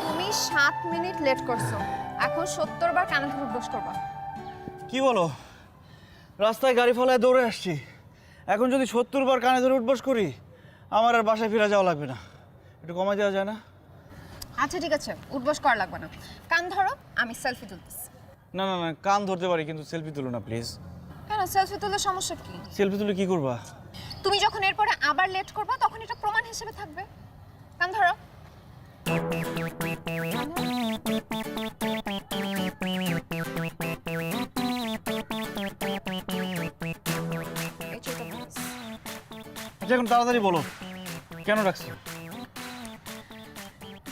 তুমি 7 minute late করছো, এখন 70 বার কানে ধরে উঠবস করবা। কি বলো? রাস্তায় গাড়ি ফলায় দৌড়ে আসছি, এখন যদি 70 বার কানে ধরে উঠবস করি আমার আর বাসায় ফিরে যাওয়া লাগবে না। একটু কমাই দেওয়া যায় না? আচ্ছা ঠিক আছে, উঠবস করা লাগবে না, কান ধরো, আমি সেলফি তুলতেছি। না না না, কান ধরতে পারি কিন্তু সেলফি তুলো না প্লিজ। কেন, সেলফি তুললে সমস্যা কি? সেলফি তুলে কি করবা? তুমি যখন এরপরে আবার লেট করবা তখন এটা প্রমাণ হিসেবে থাকবে। কান ধরো। আচ্ছা এখন তাড়াতাড়ি বলো, কেন রাখছো?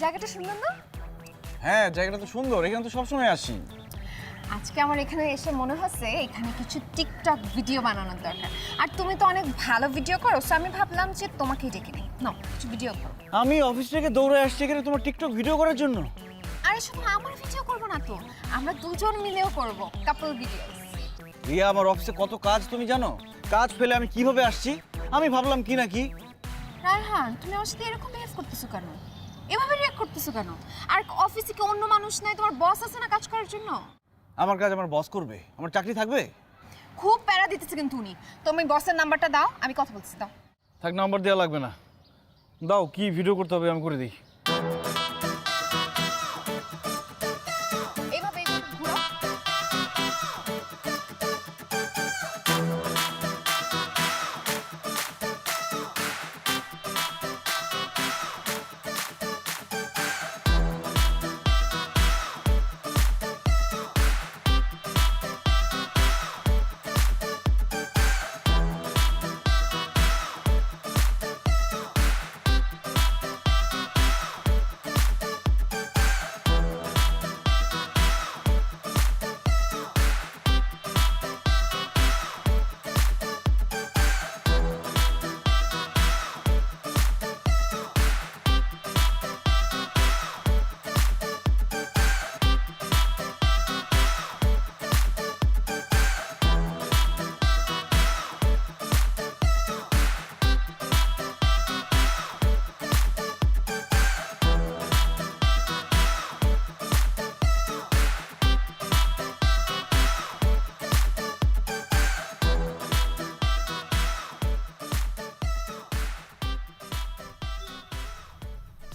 জায়গাটা সুন্দর না? হ্যাঁ জায়গাটা তো সুন্দর, এখানে তো সবসময় আসি। আজকে আমার এখানে এসে মনে হচ্ছে এখানে কিছু টিকটক ভিডিও বানানোর দরকার, আর তুমি তো অনেক ভালো ভিডিও করো, সো আমি ভাবলাম যে তোমাকেই ডেকে নিই, নাও কিছু ভিডিও করো। আমি অফিস থেকে দৌড়ে আসছি এখানে তোমার টিকটক ভিডিও করার জন্য? আরে শুধু আমার ভিডিও করবো না তো, আমরা দুজন মিলেও করব কাপল ভিডিও। রিয়া, আমার অফিসে কত কাজ তুমি জানো? কাজ ফেলে আমি কিভাবে আসছি, আমি ভাবলাম কি না কি। রায়হান, তুমি আমার সাথে এরকম বিহেভ করতেছো কেন? এভাবে রিঅ্যাক্ট করতেছো কেন? আর অফিসে কি অন্য মানুষ নাই? তোমার বস আছে না কাজ করার জন্য? আমার কাজ আমার বস করবে, আমার চাকরি থাকবে? খুব প্যারা দিতেছে কিন্তু উনি। তুমি বসের নাম্বারটা দাও, আমি কথা বলছি, দাও। থাক, নাম্বার দেওয়া লাগবে না, দাও কি ভিডিও করতে হবে আমি করে দিই। এইভাবে এইভাবে ঘুরাও।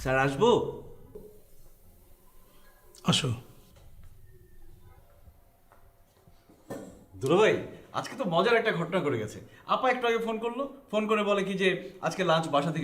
স্যার আসবো? আসো। দুলো ভাই, আজকে তো মজার একটা ঘটনা করে গেছে। আপা একটু আগে ফোন করলো, ফোন করে বলে কি যে আজকে লাঞ্চ বাসা থেকে